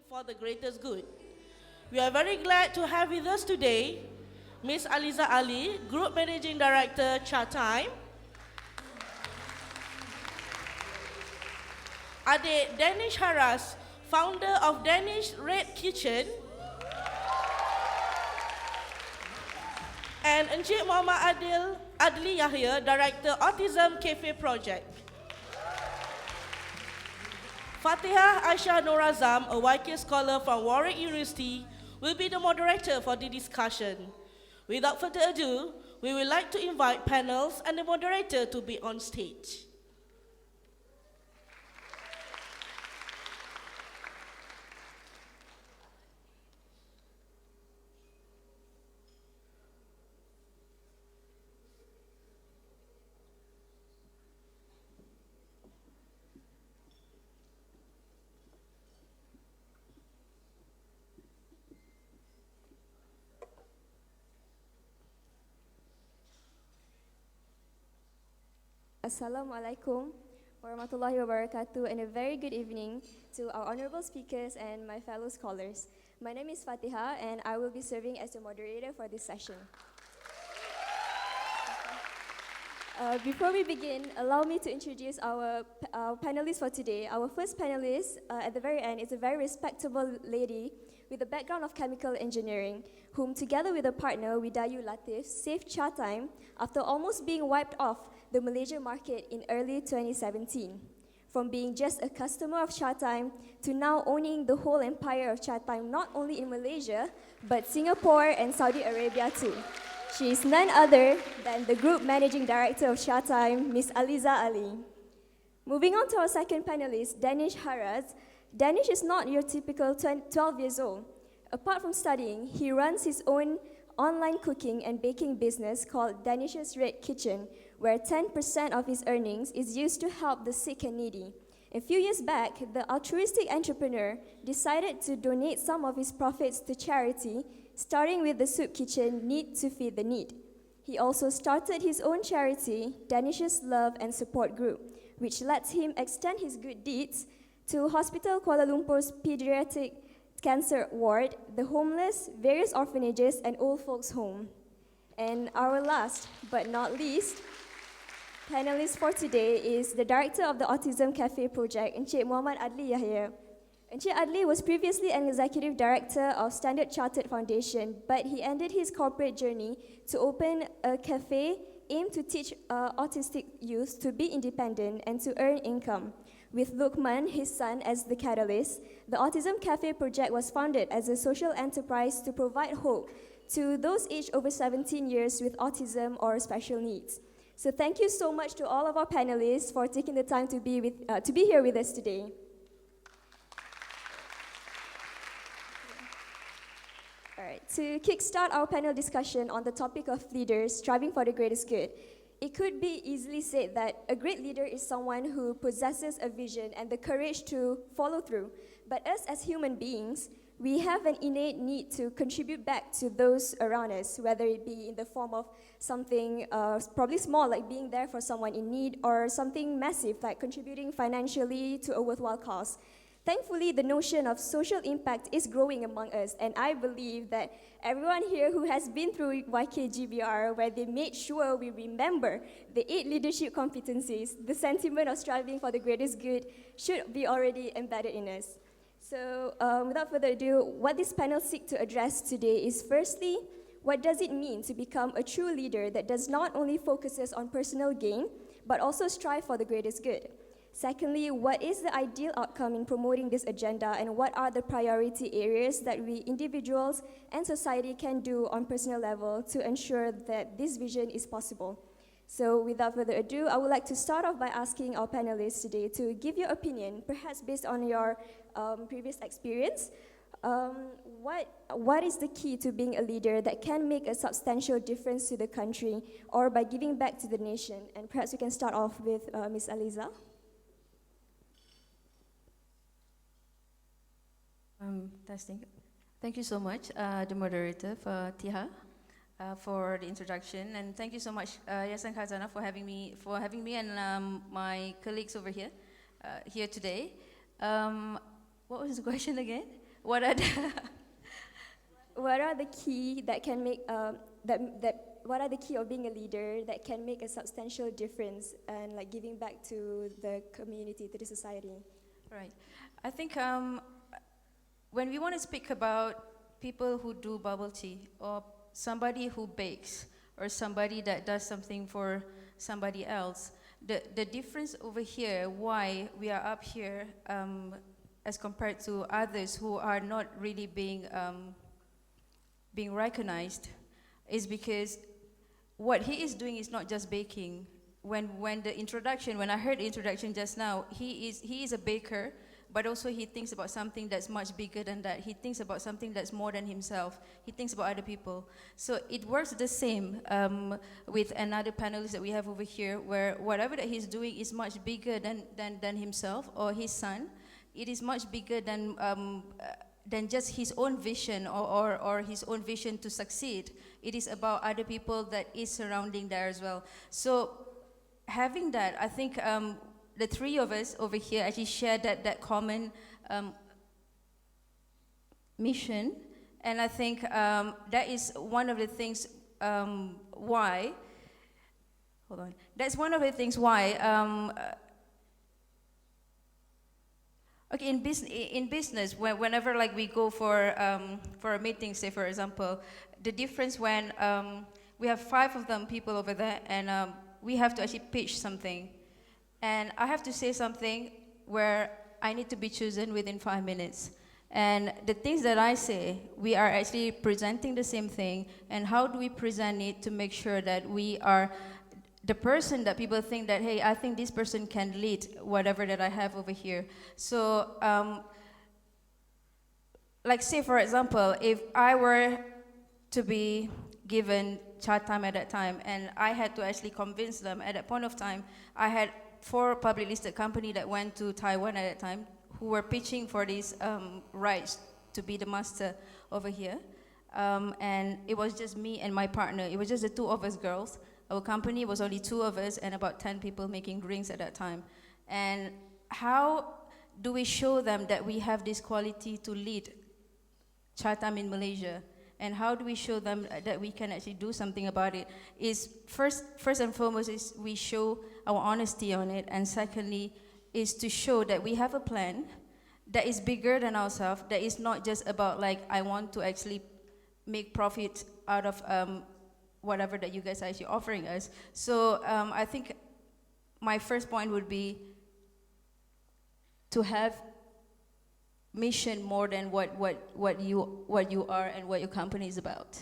for the greatest good. We are very glad to have with us today Ms. Aliza Ali, Group Managing Director, Chatime, Adik Danish Haras, founder of Danish Red Kitchen, and Encik Muhammad Adli Yahya, Director Autism Cafe Project. Fatihah Aisyah Norazam, a YK scholar from Warwick University, will be the moderator for the discussion. Without further ado, we would like to invite panels and the moderator to be on stage. Assalamualaikum warahmatullahi wabarakatuh, and a very good evening to our honorable speakers and my fellow scholars. My name is Fatihah and I will be serving as the moderator for this session. Before we begin, allow me to introduce our panelists for today. Our first panelist at the very end is a very respectable lady with a background of chemical engineering, whom together with a partner, Widayu Latif, saved Chatime after almost being wiped off the Malaysian market in early 2017. From being just a customer of Chatime to now owning the whole empire of Chatime, not only in Malaysia, but Singapore and Saudi Arabia too. She is none other than the Group Managing Director of Chatime, Ms. Aliza Ali. Moving on to our second panelist, Danish Haras. Danish is not your typical 12 years old. Apart from studying, he runs his own online cooking and baking business called Danish's Red Kitchen, where 10% of his earnings is used to help the sick and needy. A few years back, the altruistic entrepreneur decided to donate some of his profits to charity, starting with the soup kitchen Need to Feed the Need. He also started his own charity, Danish's Love and Support Group, which lets him extend his good deeds to Hospital Kuala Lumpur's Pediatric Cancer Ward, the homeless, various orphanages, and old folks' home. And our last but not least panelist for today is the director of the Autism Cafe Project, Encik Muhammad Adli Yahya. Encik Adli was previously an executive director of Standard Chartered Foundation, but he ended his corporate journey to open a cafe aimed to teach autistic youth to be independent and to earn income. With Lukman, his son, as the catalyst, the Autism Cafe Project was founded as a social enterprise to provide hope to those aged over 17 years with autism or special needs. So thank you so much to all of our panelists for taking the time to be here with us today. All right, to kickstart our panel discussion on the topic of leaders striving for the greatest good, it could be easily said that a great leader is someone who possesses a vision and the courage to follow through. But us as human beings, we have an innate need to contribute back to those around us, whether it be in the form of something probably small, like being there for someone in need, or something massive, like contributing financially to a worthwhile cause. Thankfully, the notion of social impact is growing among us, and I believe that everyone here who has been through YKGBR, where they made sure we remember the 8 leadership competencies, the sentiment of striving for the greatest good should be already embedded in us. So without further ado, what this panel seeks to address today is firstly, what does it mean to become a true leader that does not only focuses on personal gain, but also strive for the greatest good? Secondly, what is the ideal outcome in promoting this agenda, and what are the priority areas that we individuals and society can do on personal level to ensure that this vision is possible? So without further ado, I would like to start off by asking our panelists today to give your opinion, perhaps based on your previous experience. What is the key to being a leader that can make a substantial difference to the country or by giving back to the nation? And perhaps we can start off with Ms. Aliza. Testing. Thank you so much, the moderator, Fatihah, for the introduction, and thank you so much, Yayasan Khazanah, for having me and my colleagues over here today. What was the question again? what are the What are the key that can make what are the key of being a leader that can make a substantial difference and like giving back to the community, to the society? Right. I think when we want to speak about people who do bubble tea, or somebody who bakes, or somebody that does something for somebody else, the difference over here, why we are up here as compared to others who are not really being recognized, is because what he is doing is not just baking. When I heard the introduction just now, he is a baker, but also he thinks about something that's much bigger than that. He thinks about something that's more than himself. He thinks about other people. So it works the same with another panelist that we have over here, where whatever that he's doing is much bigger than himself or his son. It is much bigger than just his own vision or his own vision to succeed. It is about other people that is surrounding there as well. So having that, I think the three of us over here actually share that common mission, and I think that is one of the things why. Hold on. That's one of the things why. Okay, in business, whenever like we go for a meeting, say for example, the difference when we have 5 of them people over there, and we have to actually pitch something. And I have to say something where I need to be chosen within 5 minutes. And the things that I say, we are actually presenting the same thing. And how do we present it to make sure that we are the person that people think that, hey, I think this person can lead whatever that I have over here. So, like say for example, if I were to be given chat time at that time, and I had to actually convince them at that point of time, I had 4 public listed companies that went to Taiwan at that time who were pitching for these rights to be the master over here. And it was just me and my partner. It was just the 2 of us girls. Our company was only 2 of us and about 10 people making drinks at that time. And how do we show them that we have this quality to lead Chatham in Malaysia? And how do we show them that we can actually do something about it? Is first and foremost is we show our honesty on it, and secondly is to show that we have a plan that is bigger than ourselves, that is not just about like, I want to actually make profit out of whatever that you guys are actually offering us. So I think my first point would be to have mission more than what you are and what your company is about.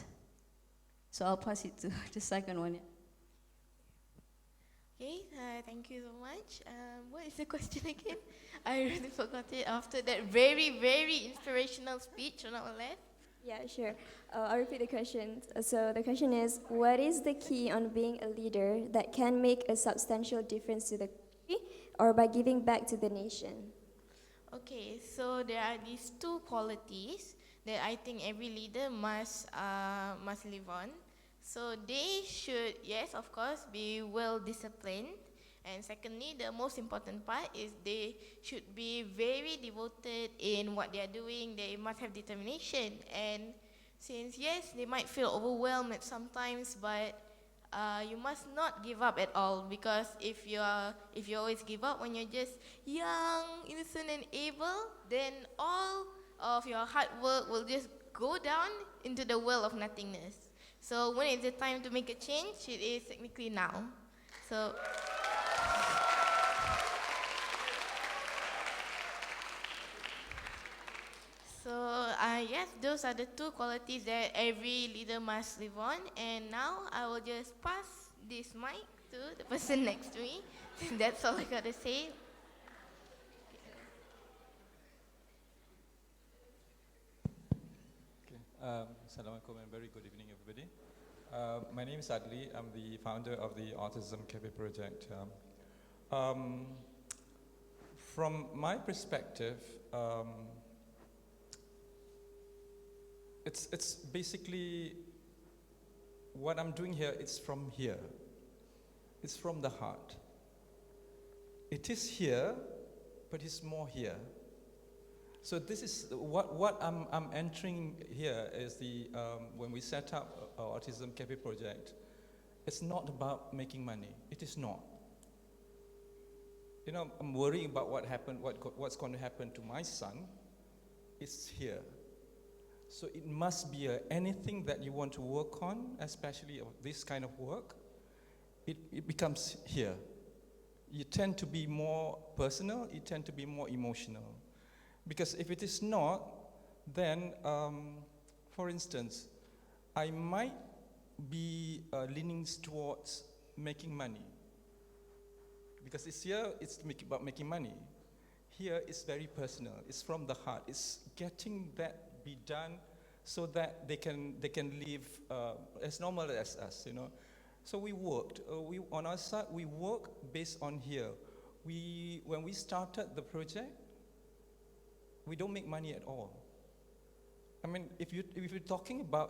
So I'll pass it to the second one. Okay, thank you so much. What is the question again? I really forgot it after that very, very inspirational speech on our left. Yeah, sure. I'll repeat the question. So the question is, what is the key on being a leader that can make a substantial difference to the country or by giving back to the nation? Okay, so there are these 2 qualities that I think every leader must live on. So they should, yes, of course, be well disciplined. And secondly, the most important part is they should be very devoted in what they are doing. They must have determination. And since, yes, they might feel overwhelmed at sometimes, but you must not give up at all, because if you always give up when you're just young, innocent, and able, then all of your hard work will just go down into the well of nothingness. So when is the time to make a change? It is technically now. So. So yes, those are the 2 qualities that every leader must live on. And now I will just pass this mic to the person next to me. That's all I got to say. Okay. Assalamualaikum and very good evening, everybody. My name is Adli. I'm the founder of the Autism Cafe Project. From my perspective, it's basically what I'm doing here. It's from here. It's from the heart. It is here, but it's more here. So this is what I'm entering here is the when we set up our Autism Cafe project, it's not about making money. It is not. You know, I'm worrying about what's going to happen to my son. It's here. So it must be anything that you want to work on, especially this kind of work, it becomes here. You tend to be more personal, you tend to be more emotional. Because if it is not, then, for instance, I might be leaning towards making money. Because it's about making money. Here it's very personal, it's from the heart. It's getting that be done so that they can live as normal as us, you know. So we worked, on our side, we work based on here. When we started the project, we don't make money at all. I mean, if you're talking about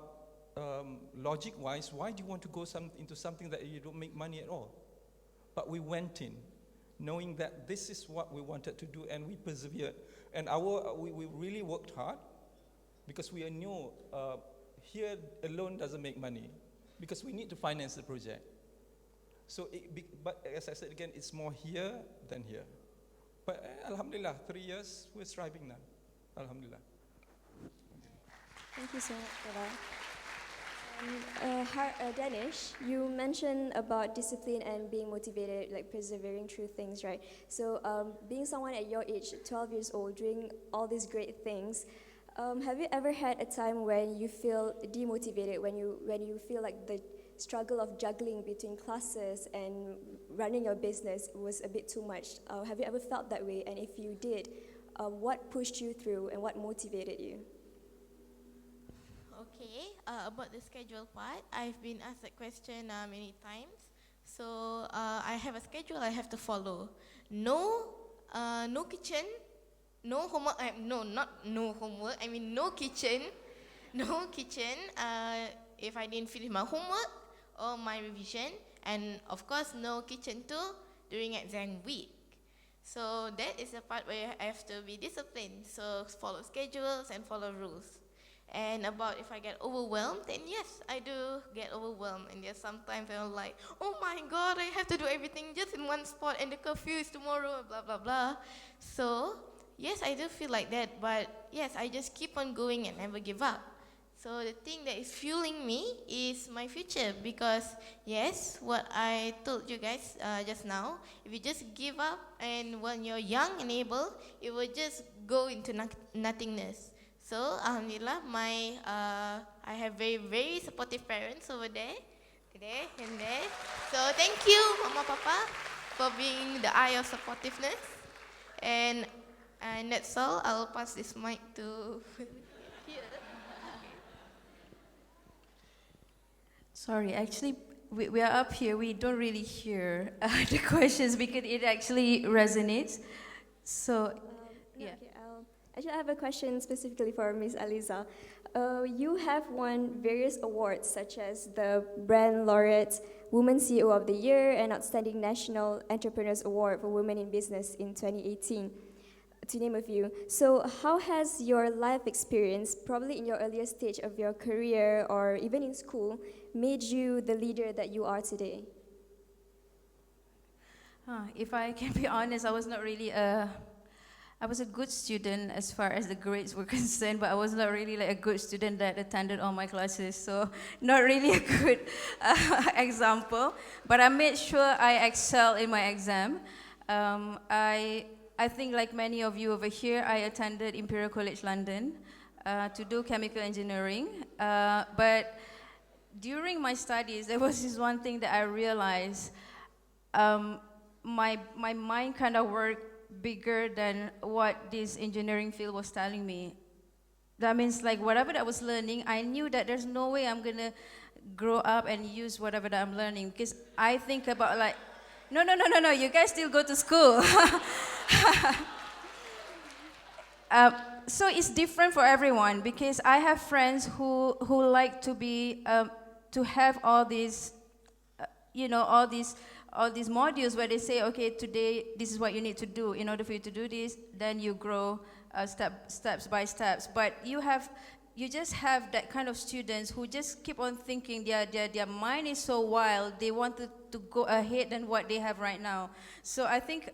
logic-wise, why do you want to go into something that you don't make money at all? But we went in, knowing that this is what we wanted to do, and we persevered. And we really worked hard, because we knew here alone doesn't make money, because we need to finance the project. So, but as I said again, it's more here than here. But Alhamdulillah, 3 years, we're striving now. Alhamdulillah. Thank you so much for that. Danish, you mentioned about discipline and being motivated, like persevering through things, right? So being someone at your age, 12 years old, doing all these great things, have you ever had a time when you feel demotivated, when you feel like the struggle of juggling between classes and running your business was a bit too much? Have you ever felt that way? And if you did, what pushed you through and what motivated you? Okay, about the schedule part, I've been asked that question many times. So I have a schedule I have to follow. No kitchen, no homework. Not no homework. I mean no kitchen, no kitchen. If I didn't finish my homework or my revision, and of course no kitchen too during exam week. So that is the part where I have to be disciplined. So follow schedules and follow rules. And about if I get overwhelmed, then yes, I do get overwhelmed. And there's sometimes I'm like, oh my God, I have to do everything just in one spot, and the curfew is tomorrow, blah, blah, blah. So yes, I do feel like that. But yes, I just keep on going and never give up. So the thing that is fueling me is my future, because yes, what I told you guys just now, if you just give up and when you're young and able, it will just go into nothingness. So alhamdulillah, I have very, very supportive parents over there and there. So thank you, Mama, Papa, for being the eye of supportiveness. And that's all. I'll pass this mic to here. Sorry, actually, we are up here. We don't really hear the questions because it actually resonates. So, yeah. Okay, actually, I have a question specifically for Ms. Aliza. You have won various awards, such as the Brand Laureate, Women CEO of the Year, and Outstanding National Entrepreneurs Award for Women in Business in 2018, to name a few. So how has your life experience, probably in your earlier stage of your career or even in school, made you the leader that you are today? If I can be honest, I was not really I was a good student as far as the grades were concerned, but I was not really like a good student that attended all my classes, so not really a good example. But I made sure I excel in my exam. I think like many of you over here, I attended Imperial College London to do chemical engineering. But during my studies, there was this one thing that I realized. My mind kind of worked bigger than what this engineering field was telling me. That means like whatever that I was learning, I knew that there's no way I'm gonna grow up and use whatever that I'm learning, because I think about like, no, you guys still go to school. So it's different for everyone, because I have friends who like to be to have all these, all these modules where they say, okay, today this is what you need to do. In order for you to do this, then you grow steps by steps. But you just have that kind of students who just keep on thinking, their mind is so wild, they want to go ahead than what they have right now. So I think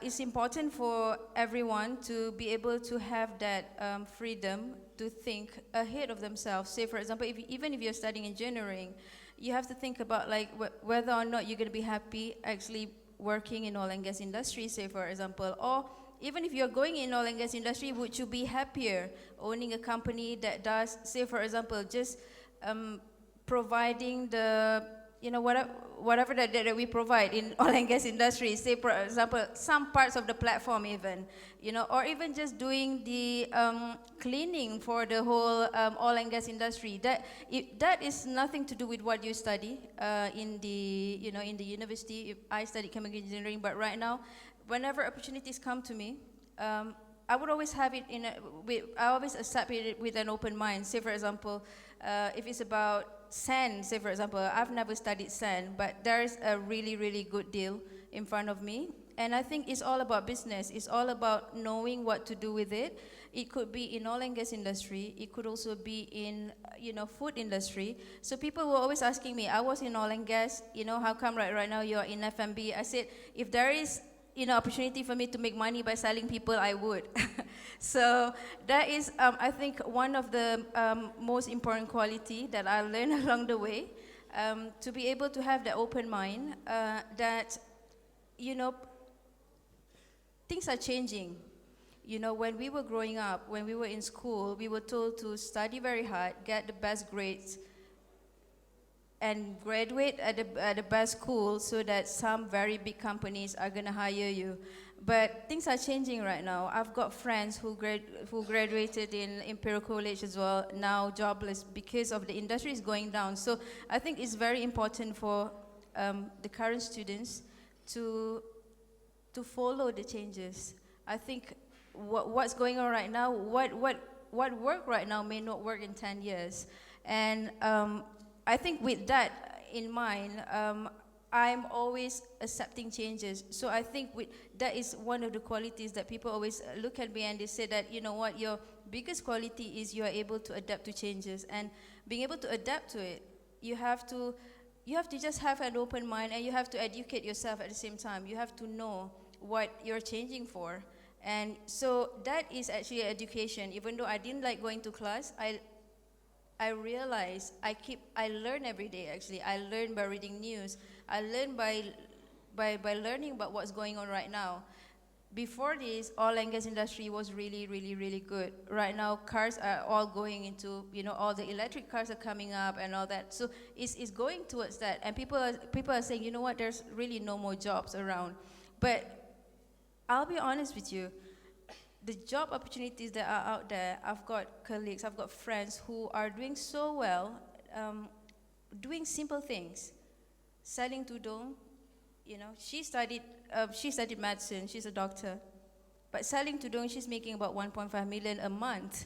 it's important for everyone to be able to have that freedom to think ahead of themselves. Say, for example, even if you're studying engineering, you have to think about like whether or not you're going to be happy actually working in oil and gas industry, say, for example, or even if you're going in oil and gas industry, would you be happier owning a company that does, say, for example, just providing the, whatever that we provide in oil and gas industry, say, for example, some parts of the platform even, or even just doing the cleaning for the whole oil and gas industry. That is nothing to do with what you study in the university. I studied chemical engineering, but right now, whenever opportunities come to me, I would always have it I always accept it with an open mind. Say, for example, if it's about sand, say, for example, I've never studied sand, but there's a really, really good deal in front of me. And I think it's all about business. It's all about knowing what to do with it. It could be in oil and gas industry. It could also be in, food industry. So people were always asking me, I was in oil and gas, how come right now you're in F&B? I said, if there is opportunity for me to make money by selling people, I would. So that is, I think, one of the most important quality that I learned along the way, to be able to have the open mind, that, things are changing. When we were growing up, when we were in school, we were told to study very hard, get the best grades, and graduate at the best school so that some very big companies are going to hire you. But things are changing right now. I've got friends who graduated in Imperial College as well, now jobless because of the industry is going down. So I think it's very important for the current students to follow the changes. I think what's going on right now, what work right now may not work in 10 years. And I think with that in mind, I'm always accepting changes. So I think that is one of the qualities that people always look at me and they say that, your biggest quality is you are able to adapt to changes. And being able to adapt to it, you have to just have an open mind, and you have to educate yourself at the same time. You have to know what you're changing for. And so that is actually education. Even though I didn't like going to class, I realize I learn every day, actually. I learn by reading news. I learn by learning about what's going on right now. Before this, oil and gas industry was really, really, really good. Right now, cars are all going into, all the electric cars are coming up and all that. So it's going towards that. And people are saying, there's really no more jobs around. But I'll be honest with you. The job opportunities that are out there, I've got colleagues, I've got friends who are doing so well, doing simple things. Selling tudung, she studied medicine, she's a doctor. But selling tudung, she's making about 1.5 million a month.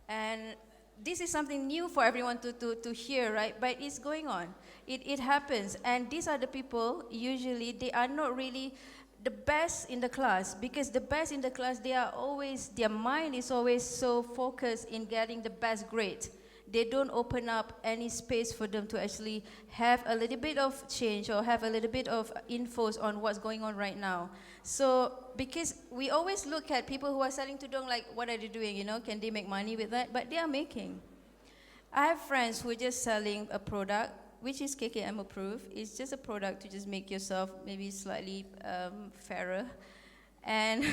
And this is something new for everyone to hear, right? But it's going on. It happens. And these are the people, usually, they are not really the best in the class, because the best in the class, their mind is always so focused in getting the best grade. They don't open up any space for them to actually have a little bit of change or have a little bit of infos on what's going on right now. So, because we always look at people who are selling tudung like, what are they doing, can they make money with that? But they are making. I have friends who are just selling a product which is KKM approved. It's just a product to just make yourself maybe slightly fairer. And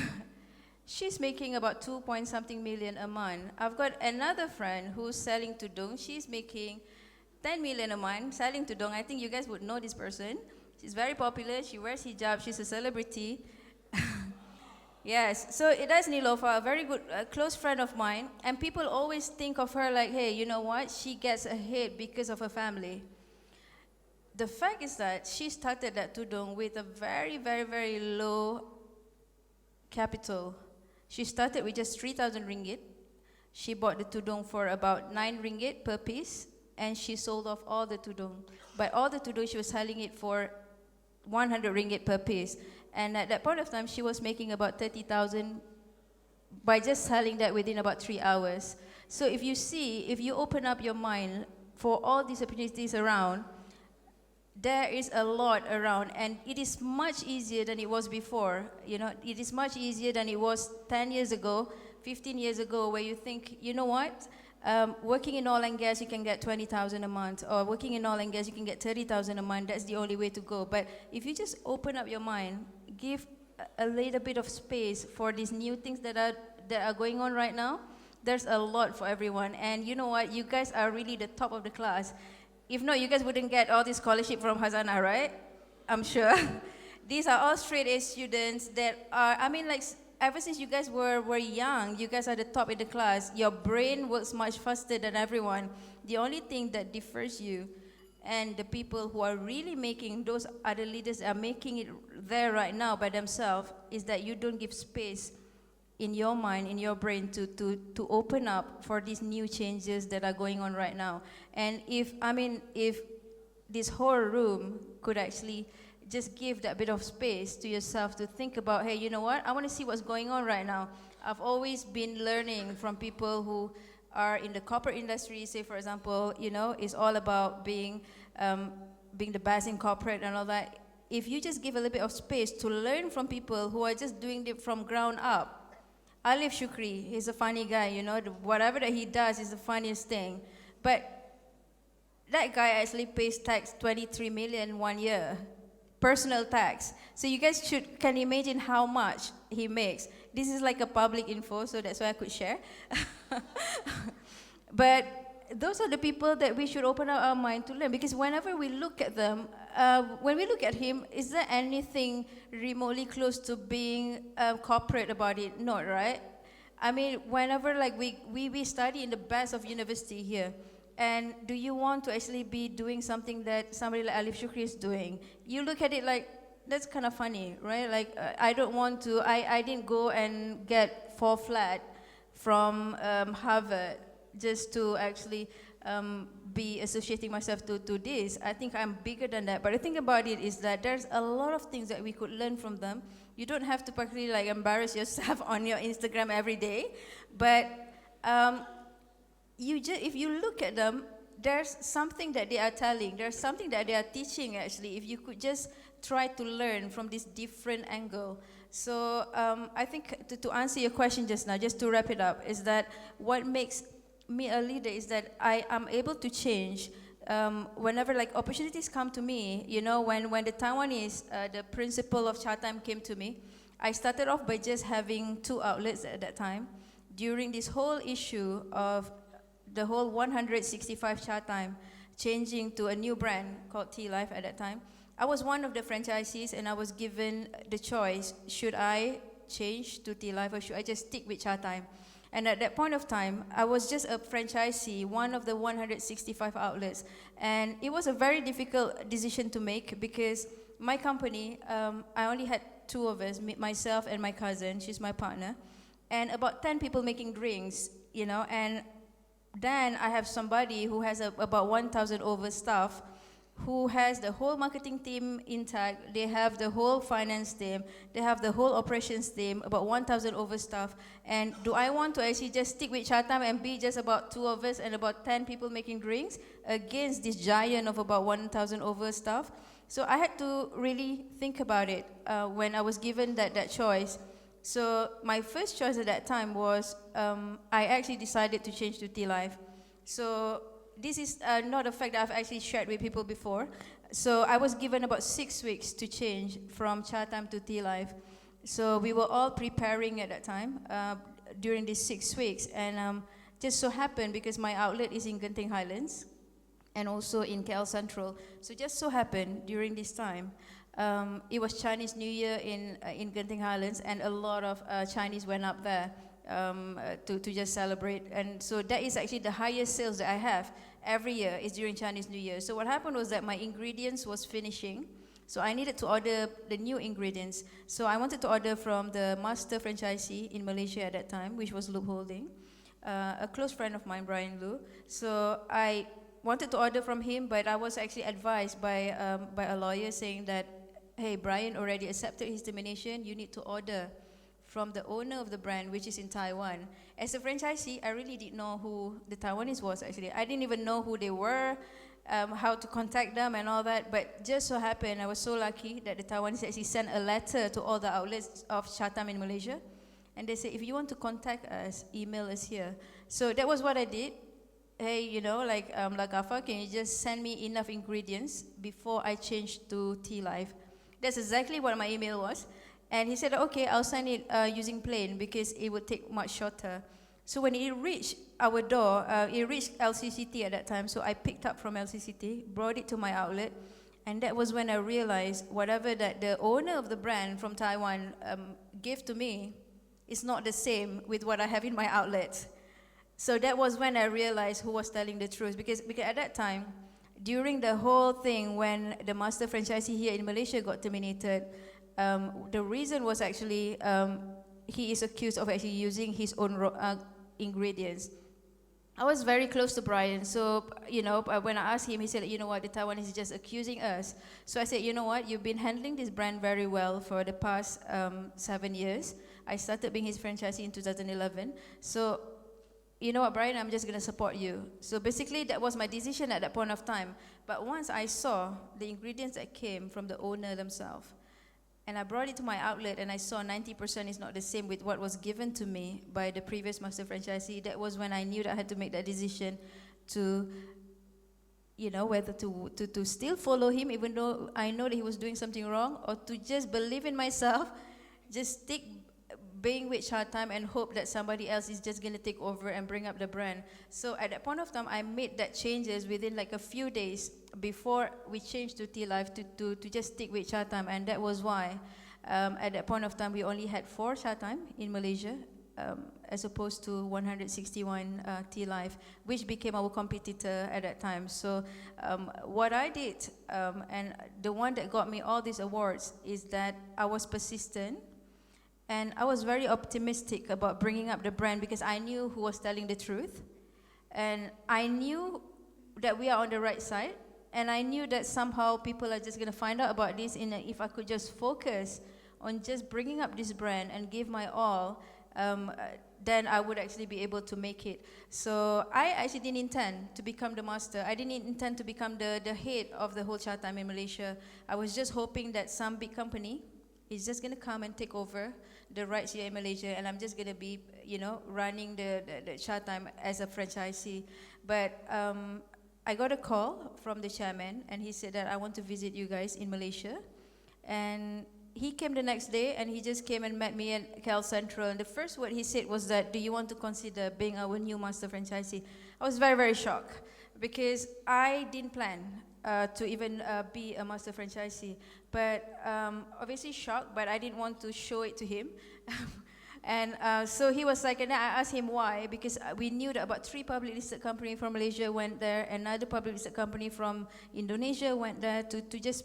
she's making about 2-point-something million a month. I've got another friend who's selling tudung. She's making 10 million a month selling tudung. I think you guys would know this person. She's very popular. She wears hijab. She's a celebrity. Yes, so that's Nilofa, a very good, close friend of mine. And people always think of her like, hey, you know what? She gets ahead because of her family. The fact is that she started that tudung with a very, very, very low capital. She started with just 3,000 ringgit. She bought the tudung for about 9 ringgit per piece, and she sold off all the tudung. But all the tudung, she was selling it for 100 ringgit per piece. And at that point of time, she was making about 30,000 by just selling that within about 3 hours. So if you open up your mind for all these opportunities around, there is a lot around, and it is much easier than it was before. It is much easier than it was 10 years ago, 15 years ago, where you think, you know what, working in oil and gas, you can get 20,000 a month, or working in oil and gas, you can get 30,000 a month. That's the only way to go. But if you just open up your mind, give a little bit of space for these new things that are going on right now, there's a lot for everyone. And you know what? You guys are really the top of the class. If not, you guys wouldn't get all this scholarship from Khazanah, right? I'm sure. These are all straight-A students that are, ever since you guys were young, you guys are the top in the class. Your brain works much faster than everyone. The only thing that differs you and the people who are really making, those other leaders that are making it there right now by themselves, is that you don't give space in your mind, in your brain, to open up for these new changes that are going on right now. And if this whole room could actually just give that bit of space to yourself to think about, hey, you know what, I want to see what's going on right now. I've always been learning from people who are in the corporate industry, say for example, it's all about being the best in corporate and all that. If you just give a little bit of space to learn from people who are just doing it from ground up. Alif Shukri, he's a funny guy, whatever that he does is the funniest thing. But that guy actually pays tax 23 million 1 year, personal tax. So you guys can imagine how much he makes. This is like a public info, so that's why I could share. But those are the people that we should open up our mind to learn, because whenever we look at them, when we look at him, is there anything remotely close to being corporate about it? Not, right? Whenever we study in the best of university here, and do you want to actually be doing something that somebody like Alif Shukri is doing? You look at it like, that's kind of funny, right? I don't want to, I didn't go and get 4 flat from Harvard just to actually be associating myself to this. I think I'm bigger than that. But the thing about it is that there's a lot of things that we could learn from them. You don't have to particularly embarrass yourself on your Instagram every day. But if you look at them, there's something that they are telling. There's something that they are teaching, actually, if you could just try to learn from this different angle. So I think to answer your question just now, just to wrap it up, is that what makes me a leader is that I am able to change whenever opportunities come to me. When the Taiwanese, the principal of Chatime came to me, I started off by just having 2 outlets at that time. During this whole issue of the whole 165 Chatime changing to a new brand called Tea Life at that time, I was one of the franchisees, and I was given the choice, should I change to Tea Life or should I just stick with Chatime? And at that point of time, I was just a franchisee, one of the 165 outlets. And it was a very difficult decision to make, because my company, I only had 2 of us, myself and my cousin, she's my partner, and about 10 people making drinks, and then I have somebody who has about 1,000 over staff, who has the whole marketing team intact, they have the whole finance team, they have the whole operations team, about 1,000 over staff. And do I want to actually just stick with Chatime and be just about 2 of us and about 10 people making drinks against this giant of about 1,000 over staff? So I had to really think about it when I was given that choice. So my first choice at that time was, I actually decided to change to Tea Life. So this is not a fact that I've actually shared with people before. So I was given about 6 weeks to change from Chatime to Tea Life. So we were all preparing at that time during these 6 weeks. And just so happened, because my outlet is in Genting Highlands and also in KL Central. So just so happened during this time, it was Chinese New Year in Genting Highlands, and a lot of Chinese went up there to just celebrate. And so that is actually the highest sales that I have every year, is during Chinese New Year. So what happened was that my ingredients was finishing, so I needed to order the new ingredients. So I wanted to order from the master franchisee in Malaysia at that time, which was Loop Holding, a close friend of mine, Brian Lu. So I wanted to order from him, but I was actually advised by a lawyer saying that, hey, Brian already accepted his termination, you need to order from the owner of the brand, which is in Taiwan. As a franchisee, I really didn't know who the Taiwanese was actually. I didn't even know who they were, how to contact them and all that. But just so happened, I was so lucky that the Taiwanese actually sent a letter to all the outlets of Chatham in Malaysia. And they said, if you want to contact us, email us here. So that was what I did. Hey, you know, like Lagafa, can you just send me enough ingredients before I change to Tea Life? That's exactly what my email was. And he said, okay, I'll send it using plane because it would take much shorter. So when it reached our door, it reached LCCT at that time, so I picked up from LCCT, brought it to my outlet, and that was when I realized whatever that the owner of the brand from Taiwan gave to me is not the same with what I have in my outlet. So that was when I realized who was telling the truth, because at that time, during the whole thing when the master franchisee here in Malaysia got terminated, the reason was actually he is accused of actually using his own ingredients. I was very close to Brian, so you know, when I asked him, he said, you know what, the Taiwanese is just accusing us. So I said, you know what, you've been handling this brand very well for the past 7 years. I started being his franchisee in 2011. So you know what, Brian, I'm just going to support you. So basically, that was my decision at that point of time. But once I saw the ingredients that came from the owner themselves, and I brought it to my outlet, and I saw 90% is not the same with what was given to me by the previous master franchisee, that was when I knew that I had to make that decision to, you know, whether to still follow him, even though I know that he was doing something wrong, or to just believe in myself, just stick being with Chatham and hope that somebody else is just going to take over and bring up the brand. So at that point of time, I made that changes within like a few days before we changed to Tea Life to just stick with Chatham. And that was why at that point of time, we only had 4 Chatham in Malaysia as opposed to 161 Tea Life, which became our competitor at that time. So what I did, and the one that got me all these awards, is that I was persistent. And I was very optimistic about bringing up the brand because I knew who was telling the truth. And I knew that we are on the right side. And I knew that somehow people are just going to find out about this. If I could just focus on just bringing up this brand and give my all, then I would actually be able to make it. So I actually didn't intend to become the master. I didn't intend to become the head of the whole Chatham in Malaysia. I was just hoping that some big company is just going to come and take over the rights here in Malaysia, and I'm just going to be, you know, running the Chatham as a franchisee. But I got a call from the chairman, and he said that I want to visit you guys in Malaysia. And he came the next day, and he just came and met me at KL Central. And the first word he said was that, do you want to consider being our new master franchisee? I was very, very shocked because I didn't plan to even be a master franchisee. But obviously shocked, but I didn't want to show it to him. And so he was like, and I asked him why, because we knew that about 3 public listed companies from Malaysia went there, another public listed company from Indonesia went there to just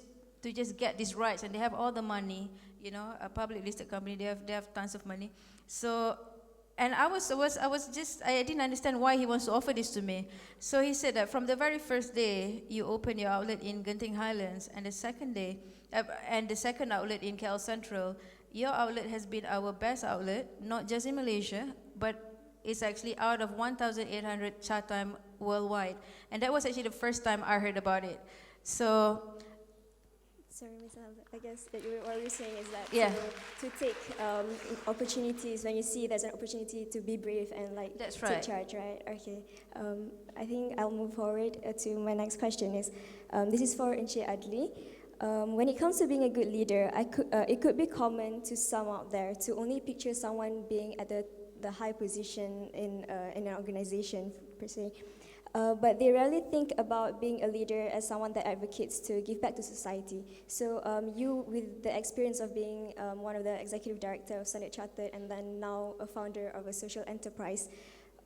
get these rights, and they have all the money, you know, a public listed company, they have tons of money. So, and I didn't understand why he wants to offer this to me. So he said that from the very first day you open your outlet in Genting Highlands, and the second day, and the second outlet in KL Central, your outlet has been our best outlet, not just in Malaysia, but it's actually out of 1,800 Chatham worldwide. And that was actually the first time I heard about it. So, sorry, Ms. Alza, I guess that what you're saying is that yeah, to take opportunities when you see there's an opportunity to be brave and like that's right. Take charge, right? Okay. I think I'll move forward to my next question. This is for Encik Adli. When it comes to being a good leader, it could be common to some out there to only picture someone being at the high position in an organization per se. But they rarely think about being a leader as someone that advocates to give back to society. So you, with the experience of being one of the executive director of Standard Chartered and then now a founder of a social enterprise,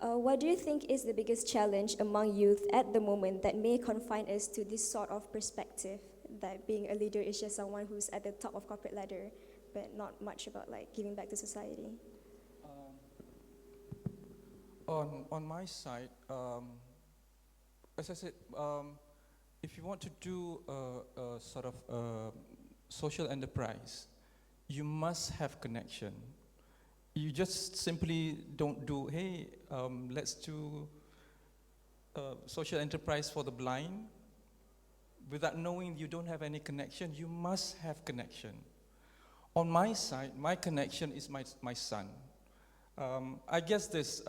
what do you think is the biggest challenge among youth at the moment that may confine us to this sort of perspective, that being a leader is just someone who's at the top of corporate ladder, but not much about like giving back to society? On my side, as I said, if you want to do a sort of social enterprise, you must have connection. you just simply don't do, hey, let's do social enterprise for the blind. Without knowing you don't have any connection, you must have connection. On my side, my connection is my son. I guess this,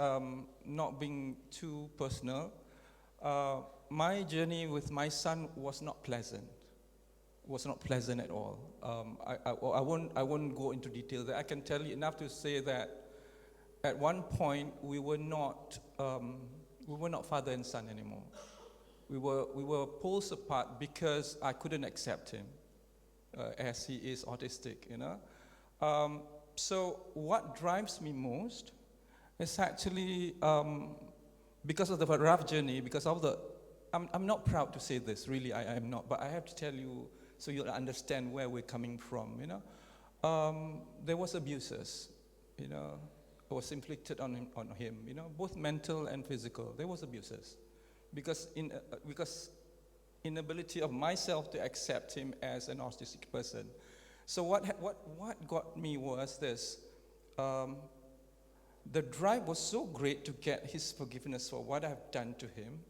not being too personal, my journey with my son was not pleasant. Was not pleasant at all. I won't go into detail there. I can tell you enough to say that at one point we were not father and son anymore. We were poles apart because I couldn't accept him as he is autistic, you know. So what drives me most is actually because of the rough journey, because of the, I'm not proud to say this, really, I am not, but I have to tell you so you'll understand where we're coming from, you know. There was abuses, you know, was inflicted on him, you know, both mental and physical. There was abuses. Because inability of myself to accept him as an autistic person. So what got me was this. The drive was so great to get his forgiveness for what I've done to him,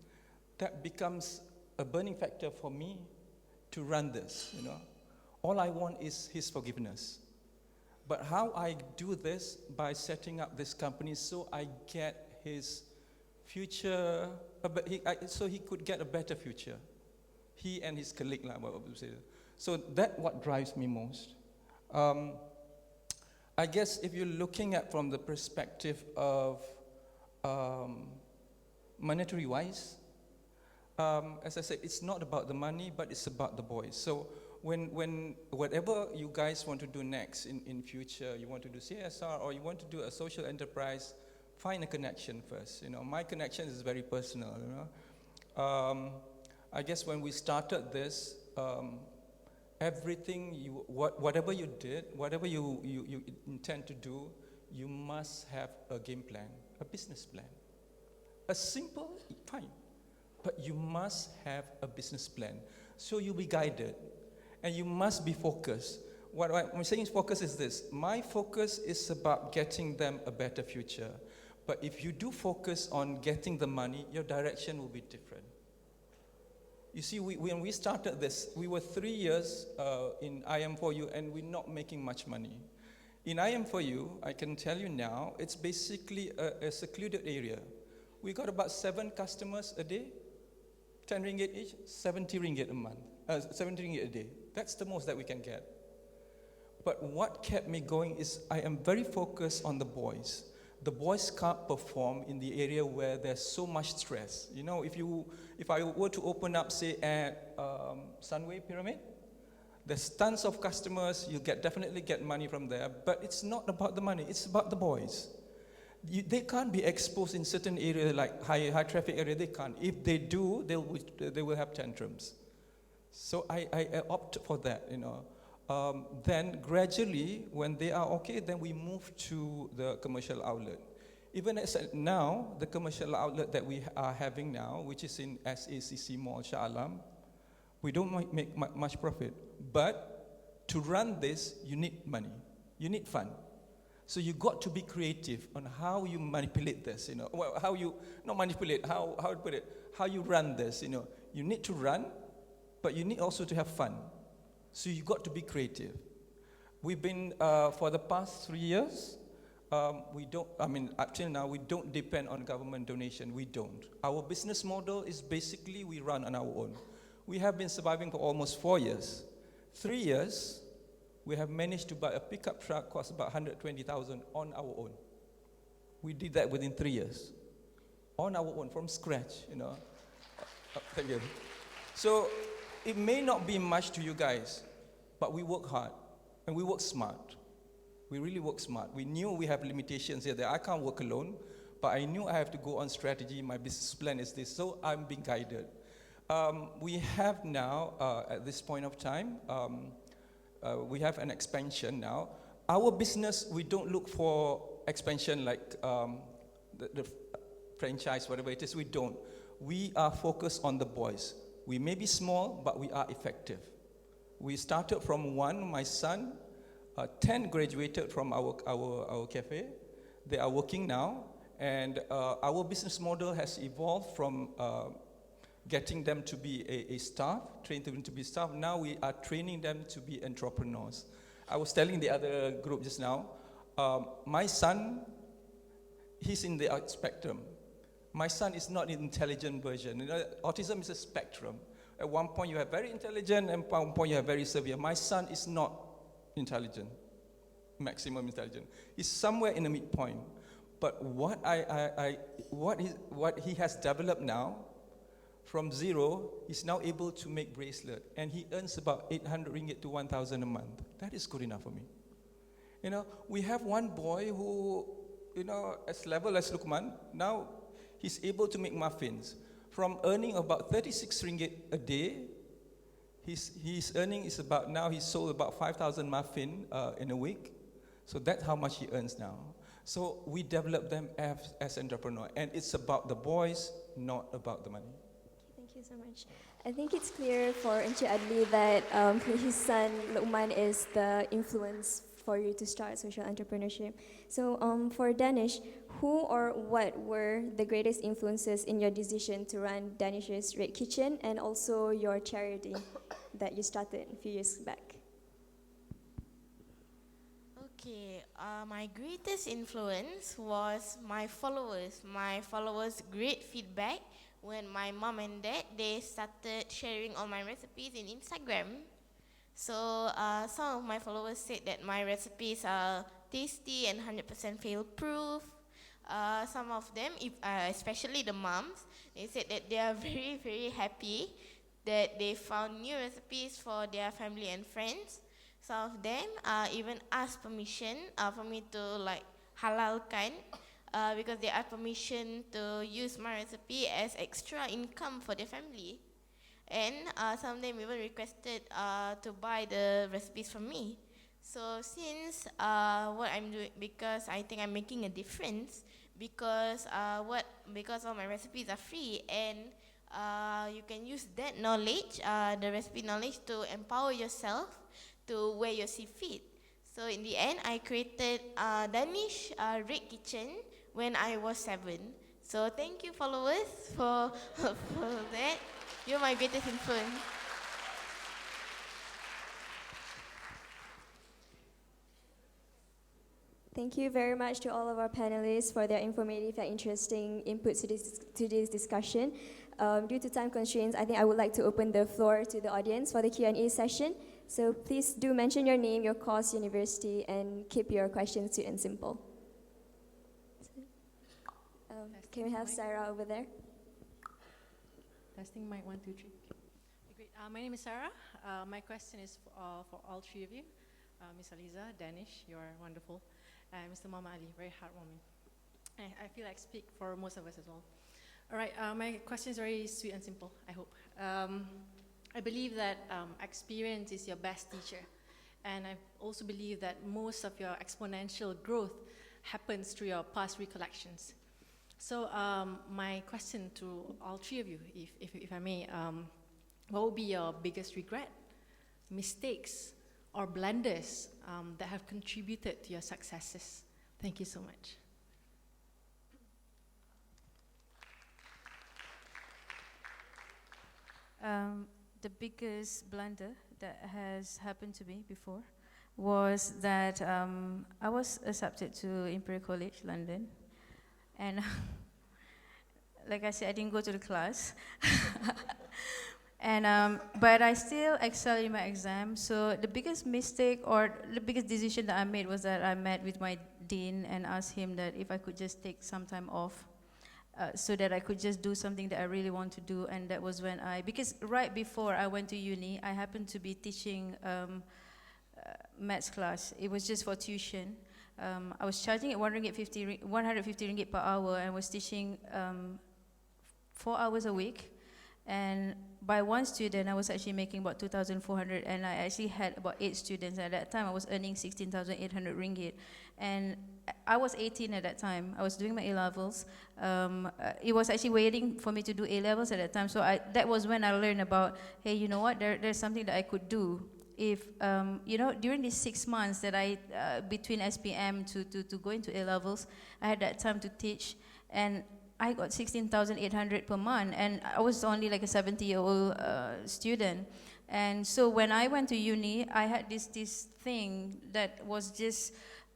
that becomes a burning factor for me to run this, you know. All I want is his forgiveness. But how I do this? By setting up this company so I get his future, so he could get a better future. He and his colleague, like what I would say. So that's what drives me most. I guess if you're looking at from the perspective of monetary wise, as I said, it's not about the money, but it's about the boys. So when whatever you guys want to do next in future, you want to do CSR or you want to do a social enterprise, find a connection first. You know, my connection is very personal. You know, I guess when we started this, everything whatever you did, whatever you intend to do, you must have a game plan, a business plan. A simple, fine, but you must have a business plan. So you'll be guided, and you must be focused. What I'm saying focus is this. My focus is about getting them a better future. But if you do focus on getting the money, your direction will be different. You see, when we started this, we were 3 years in IM4U, and we're not making much money. In IM4U, I can tell you now, it's basically a secluded area. We got about 7 customers a day, 10 ringgit each, 70 ringgit a month, 70 ringgit a day. That's the most that we can get. But what kept me going is I am very focused on the boys. The boys can't perform in the area where there's so much stress. You know, if I were to open up, say, at Sunway Pyramid, there's tons of customers, you'll definitely get money from there, but it's not about the money, it's about the boys. They can't be exposed in certain areas like high traffic area, they can't. If they do, they will have tantrums. So I opt for that, you know. Then gradually, when they are okay, then we move to the commercial outlet. Even as now, the commercial outlet that we are having now, which is in SACC Mall, Shah Alam, we don't make much profit. But to run this, you need money. You need fund. So you got to be creative on how you manipulate this, you know. Well, how you, not manipulate, how to put it, how you run this, you know. You need to run, but you need also to have fun. So you got to be creative. We've been, for the past 3 years, up till now, we don't depend on government donation, we don't. Our business model is basically we run on our own. We have been surviving for almost 4 years. 3 years, we have managed to buy a pickup truck, cost about 120,000 on our own. We did that within 3 years. On our own, from scratch, you know. Thank you. So, it may not be much to you guys, but we work hard, and we work smart. We really work smart. We knew we have limitations here, that I can't work alone, but I knew I have to go on strategy, my business plan is this, so I'm being guided. We have now, at this point of time, we have an expansion now. Our business, we don't look for expansion like the franchise, whatever it is, we don't. We are focused on the boys. We may be small, but we are effective. We started from 1, my son, 10 graduated from our cafe, They are working now, and our business model has evolved from getting them to be a staff, training them to be staff. Now we are training them to be entrepreneurs. I was telling the other group just now, my son, he's in the spectrum. My son is not the intelligent version. You know, autism is a spectrum. At one point you have very intelligent, and at one point you have very severe. My son is not intelligent, maximum intelligent. He's somewhere in the midpoint. But what he has developed now, from zero, he's now able to make bracelet, and he earns about 800 ringgit to 1,000 a month. That is good enough for me. You know, we have one boy who, you know, as level as Lukman, now he's able to make muffins. From earning about 36 ringgit a day, his earning is about, now he's sold about 5,000 muffin in a week. So that's how much he earns now. So we develop them as entrepreneur, and it's about the boys, not about the money. Thank you so much. I think it's clear for Encik Adli that his son Luqman is the influence for you to start social entrepreneurship. So for Danish, who or what were the greatest influences in your decision to run Danish's Red Kitchen and also your charity that you started a few years back? Okay, my greatest influence was my followers. My followers' great feedback when my mom and dad, they started sharing all my recipes in Instagram. So some of my followers said that my recipes are tasty and 100% fail-proof. Some of them, especially the moms, they said that they are very, very happy that they found new recipes for their family and friends. Some of them even asked permission for me to like halalkan because they asked permission to use my recipe as extra income for their family. And some of them even requested to buy the recipes from me. So since what I'm doing, because I think I'm making a difference, because all my recipes are free, and you can use that knowledge, the recipe knowledge, to empower yourself to where you see fit. So in the end, I created Danish Red Kitchen when I was 7. So thank you, followers, for that. You're my greatest influence. Thank you very much to all of our panelists for their informative and interesting inputs to this discussion. Due to time constraints, I think I would like to open the floor to the audience for the Q&A session. So please do mention your name, your course, university, and keep your questions short and simple. Can we have Sarah over there? Testing mic 1, 2, 3. Great. My name is Sarah. My question is for all three of you. Ms. Aliza, Danish, you are wonderful. And Mr. Mama Ali, very heartwarming. I feel like I speak for most of us as well. All right, my question is very sweet and simple, I hope. I believe that experience is your best teacher. And I also believe that most of your exponential growth happens through your past recollections. So my question to all three of you, if I may, what would be your biggest regret, mistakes, or blunders that have contributed to your successes? Thank you so much. The biggest blunder that has happened to me before was that I was accepted to Imperial College London, and like I said, I didn't go to the class. And but I still excelled in my exam. So the biggest mistake or the biggest decision that I made was that I met with my dean and asked him that if I could just take some time off so that I could just do something that I really want to do. And that was when because right before I went to uni, I happened to be teaching maths class. It was just for tuition. I was charging at 150 ringgit per hour and was teaching 4 hours a week. And by one student, I was actually making about 2,400, and I actually had about 8 students. At that time, I was earning 16,800 ringgit. And I was 18 at that time. I was doing my A-levels. It was actually waiting for me to do A-levels at that time. So that was when I learned about, hey, you know what, there's something that I could do if, during these 6 months that I, between SPM to go into A-levels, I had that time to teach, and I got 16,800 per month, and I was only like a 70-year-old student. And so when I went to uni, I had this thing that was just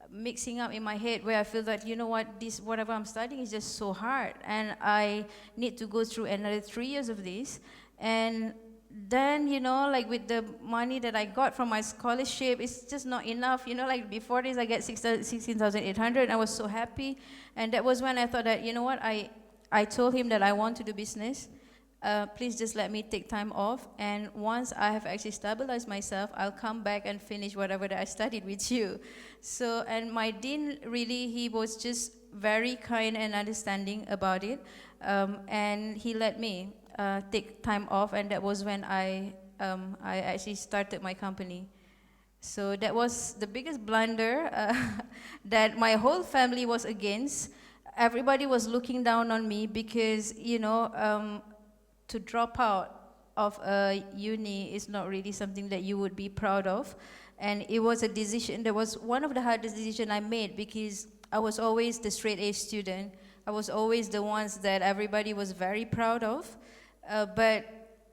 mixing up in my head, where I feel that, you know what, whatever I'm studying is just so hard, and I need to go through another 3 years of this. And then, like with the money that I got from my scholarship, it's just not enough. Like before this, I get 16,800. I was so happy. And that was when I thought that, you know what, I told him that I want to do business. Please just let me take time off. And once I have actually stabilized myself, I'll come back and finish whatever that I studied with you. So, and my dean, really, he was just very kind and understanding about it. And he let me take time off, and that was when I actually started my company. So that was the biggest blunder that my whole family was against. Everybody was looking down on me because, to drop out of a uni is not really something that you would be proud of. And it was a decision, that was one of the hardest decisions I made, because I was always the straight A student. I was always the ones that everybody was very proud of. But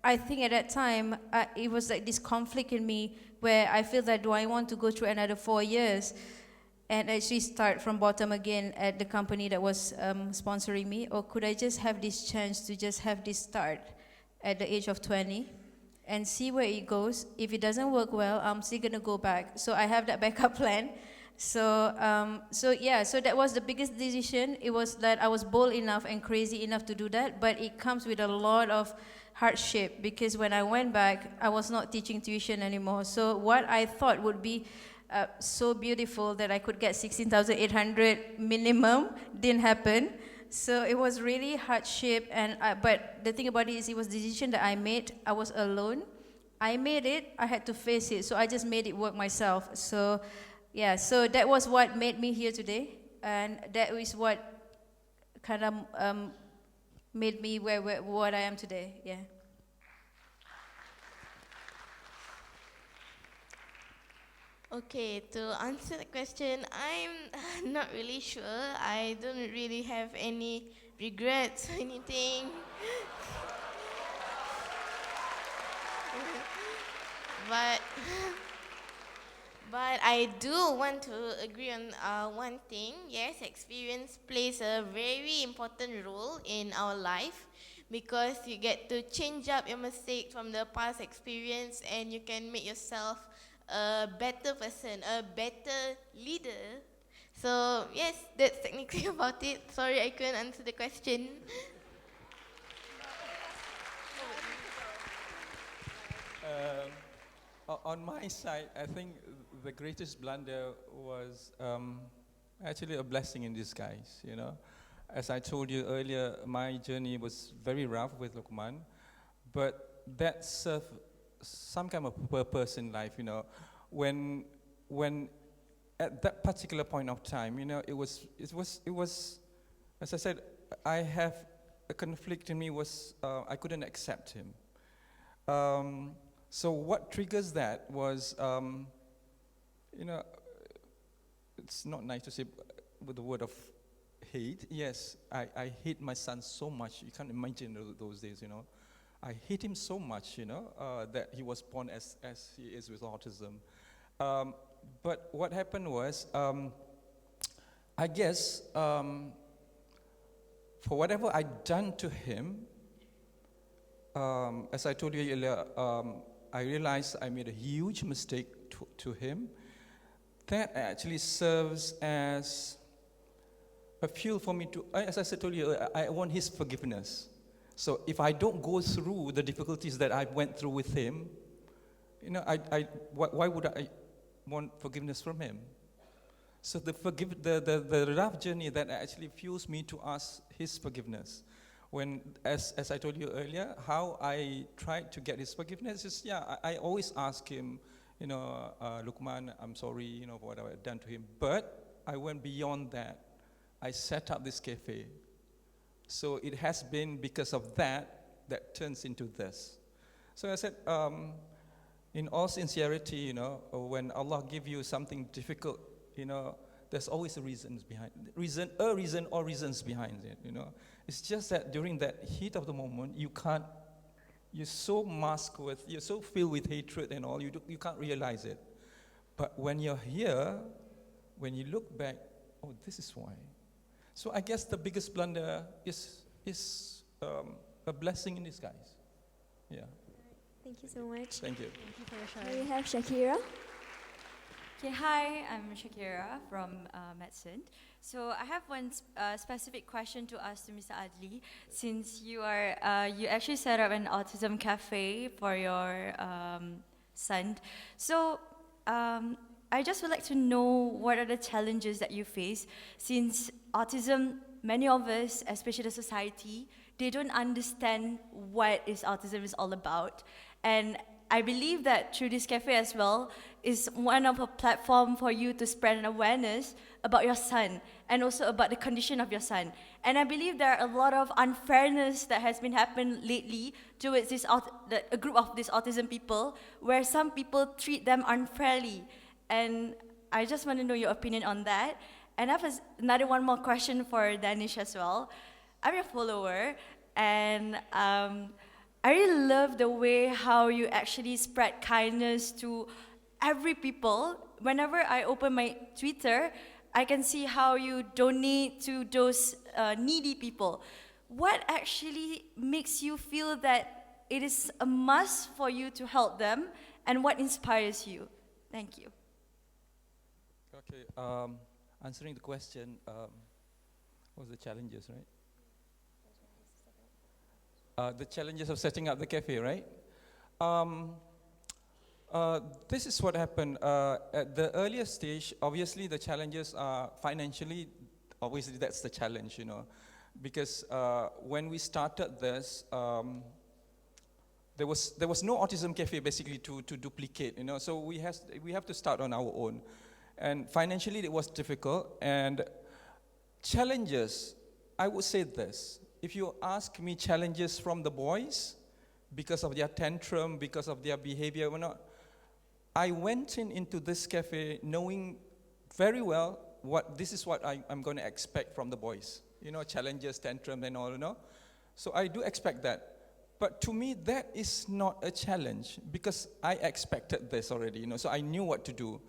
I think at that time, it was like this conflict in me where I feel that, do I want to go through another 4 years and actually start from bottom again at the company that was sponsoring me, or could I just have this chance to just have this start at the age of 20 and see where it goes? If it doesn't work well, I'm still gonna go back. So I have that backup plan. So that was the biggest decision. It was that I was bold enough and crazy enough to do that, but it comes with a lot of hardship, because when I went back, I was not teaching tuition anymore. So what I thought would be so beautiful, that I could get 16,800 minimum, didn't happen. So it was really hardship, but the thing about it is, it was a decision that I made. I was alone. I made it, I had to face it, so I just made it work myself. So yeah, so that was what made me here today, and that is what kind of made me what I am today, yeah. Okay, to answer the question, I'm not really sure. I don't really have any regrets or anything. But I do want to agree on one thing. Yes, experience plays a very important role in our life, because you get to change up your mistakes from the past experience, and you can make yourself a better person, a better leader. So yes, that's technically about it. Sorry, I couldn't answer the question. On my side, I think the greatest blunder was actually a blessing in disguise, As I told you earlier, my journey was very rough with Luqman, but that served some kind of purpose in life, When at that particular point of time, it was, as I said, I have a conflict in me was, I couldn't accept him. So what triggers that was, it's not nice to say with the word of hate. Yes, I hate my son so much. You can't imagine those days, I hate him so much, that he was born as he is with autism. But what happened was, I guess, for whatever I'd done to him, as I told you earlier, I realized I made a huge mistake to him. That actually serves as a fuel for me to, as I told you, I want his forgiveness. So if I don't go through the difficulties that I went through with him, why would I want forgiveness from him? So the rough journey that actually fuels me to ask his forgiveness. When, as I told you earlier, how I tried to get his forgiveness is, I always ask him, Luqman, I'm sorry, for what I've done to him. But I went beyond that. I set up this cafe. So it has been because of that turns into this. So I said, In all sincerity, when Allah give you something difficult, there's always reasons behind reasons behind it. It's just that during that heat of the moment, you're so masked with, you're so filled with hatred and all, you can't realize it. But when you're here, when you look back, oh, this is why. So I guess the biggest blunder is a blessing in disguise. Yeah. Thank you so much. Thank you. Thank you for your May sharing. we have Shakira? Okay, hi, I'm Shakira from Medicine. So I have one specific question to ask to Mr. Adli. Since you actually set up an autism cafe for your son. So I just would like to know what are the challenges that you face, since autism, many of us, especially the society, they don't understand what autism is all about. And I believe that through this cafe as well is one of a platform for you to spread an awareness about your son and also about the condition of your son. And I believe there are a lot of unfairness that has been happening lately towards a group of these autism people, where some people treat them unfairly. And I just want to know your opinion on that. And I have one more question for Danish as well. I'm your follower, and I really love the way how you actually spread kindness to every people. Whenever I open my Twitter, I can see how you donate to those needy people. What actually makes you feel that it is a must for you to help them, and what inspires you? Thank you. Okay, answering the question, what was the challenges, right? The challenges of setting up the cafe, right? This is what happened. At the earlier stage, obviously the challenges are financially, obviously that's the challenge, because when we started this, there was no autism cafe basically to duplicate, so we have to start on our own. And financially it was difficult, and challenges, I would say this. If you ask me challenges from the boys, because of their tantrum, because of their behavior, I went into this cafe knowing very well this is what I'm going to expect from the boys. Challenges, tantrum and all, So I do expect that. But to me, that is not a challenge, because I expected this already, so I knew what to do.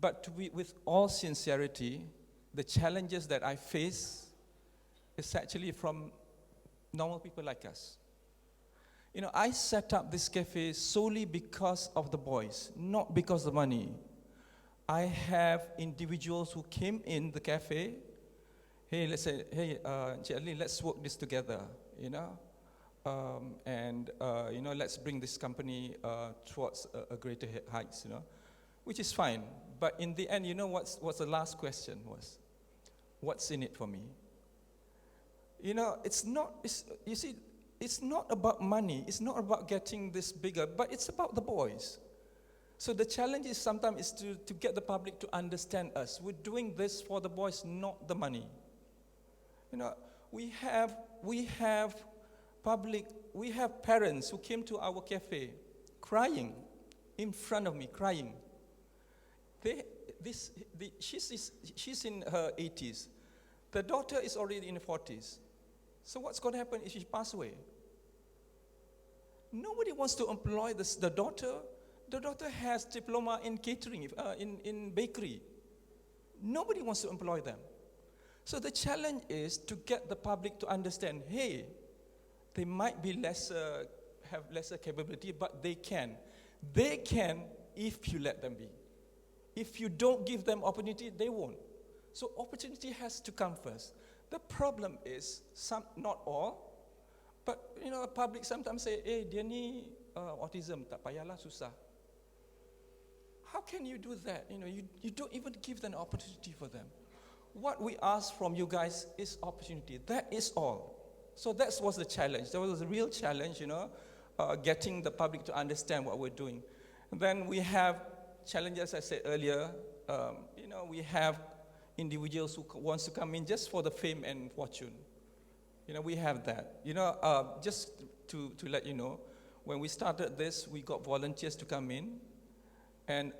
But with all sincerity, the challenges that I face is actually from normal people like us. I set up this cafe solely because of the boys, not because of the money. I have individuals who came in the cafe, hey, let's say, hey, Encik, let's work this together, and let's bring this company towards a greater heights, which is fine. But in the end, what's the last question was? What's in it for me? It's not about money. It's not about getting this bigger, but it's about the boys. So the challenge is sometimes to get the public to understand us. We're doing this for the boys, not the money. We have parents who came to our cafe crying in front of me, crying. She's in her 80s. The daughter is already in the 40s. So what's going to happen if she passes away? Nobody wants to employ the daughter. The daughter has diploma in catering, in bakery. Nobody wants to employ them. So the challenge is to get the public to understand, hey, they might be have lesser capability, but they can. They can if you let them be. If you don't give them opportunity, they won't. So opportunity has to come first. The problem is, not all, but public sometimes say, dia ni autism, tak payahlah susah. How can you do that? You don't even give them an opportunity for them. What we ask from you guys is opportunity. That is all. So that was the challenge. That was a real challenge, getting the public to understand what we're doing. And then we have challenges, I said earlier. We have individuals who wants to come in just for the fame and fortune. We have that. Just to let you know, When we started this, we got volunteers to come in. And,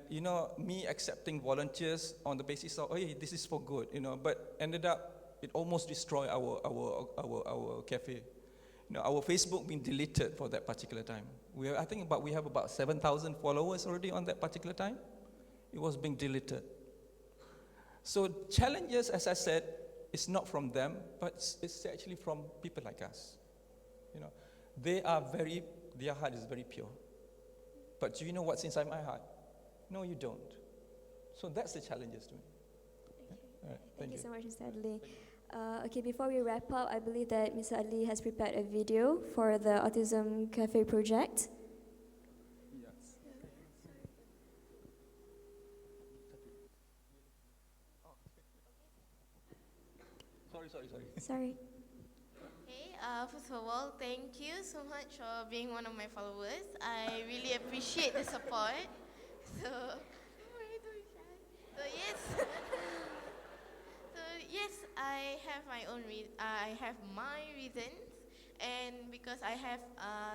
me accepting volunteers on the basis of, hey, this is for good, but ended up, it almost destroyed our cafe. Our Facebook been deleted for that particular time. We have about 7,000 followers already on that particular time. It was being deleted. So challenges, as I said, is not from them, but it's actually from people like us. Their heart is very pure. But do you know what's inside my heart? No, you don't. So that's the challenges to me. All right, Thank you so much, Mr. Adli. Okay, before we wrap up, I believe that Mr. Adli has prepared a video for the Autism Cafe project. Yes. Sorry. Hey, first of all, thank you so much for being one of my followers. I really appreciate the support. So yes, I have my reasons, and because I have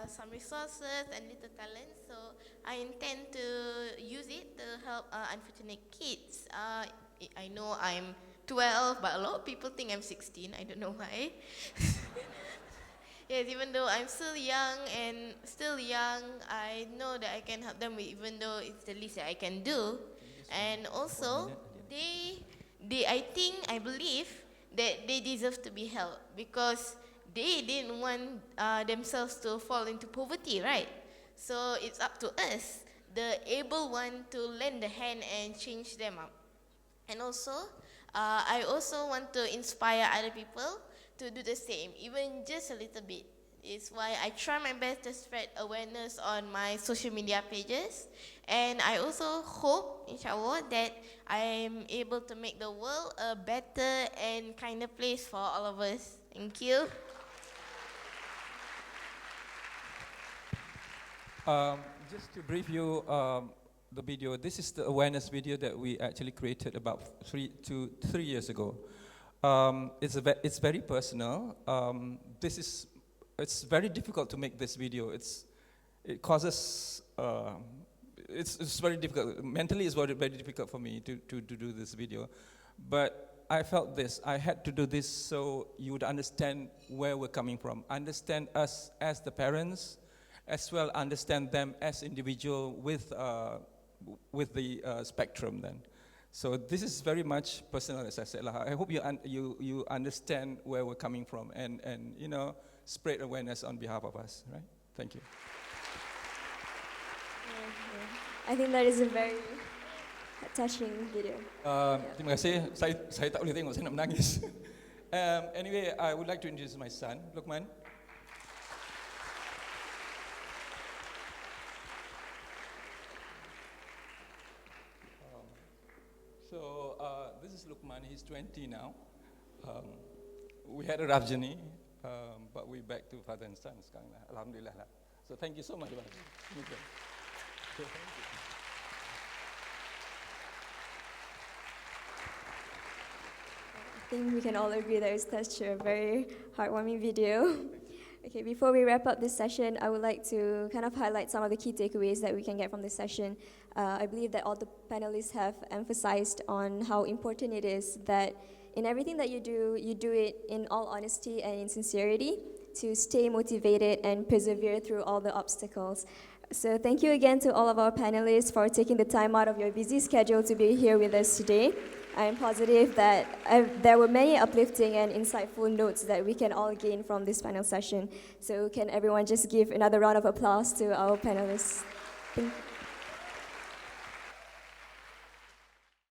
some resources and little talent, so I intend to use it to help unfortunate kids. I know I'm 12, but a lot of people think I'm 16. I don't know why. Yes, even though I'm still young, I know that I can help them with, even though it's the least that I can do. And also, I believe that they deserve to be helped because they didn't want themselves to fall into poverty, right? So it's up to us, the able one, to lend a hand and change them up. And also, I also want to inspire other people to do the same, even just a little bit. It's why I try my best to spread awareness on my social media pages. And I also hope, inshallah, that I am able to make the world a better and kinder place for all of us. Thank you. Just to brief you, the video, this is the awareness video that we actually created about 3 years ago. It's very personal. It's very difficult to make this video. It's very difficult. Mentally, it's very, very difficult for me to do this video. But I felt this. I had to do this so you would understand where we're coming from. Understand us as the parents, as well understand them as individual with the spectrum then. So this is very much personal, as I said. I hope you understand where we're coming from and spread awareness on behalf of us, right? Thank you. I think that is a very touching video. Terima kasih. Saya tak boleh tengok, saya nak menangis. Anyway, I would like to introduce my son, Luqman. This is Luqman. He's 20 now. We had a rough journey, but we're back to father and son sekarang lah. Alhamdulillah lah. So thank you so much. I think we can all agree that it's such a very heartwarming video. Okay, before we wrap up this session, I would like to kind of highlight some of the key takeaways that we can get from this session. I believe that all the panelists have emphasized on how important it is that in everything that you do it in all honesty and in sincerity to stay motivated and persevere through all the obstacles. So thank you again to all of our panelists for taking the time out of your busy schedule to be here with us today. I am positive that there were many uplifting and insightful notes that we can all gain from this panel session. So can everyone just give another round of applause to our panelists? Thank you.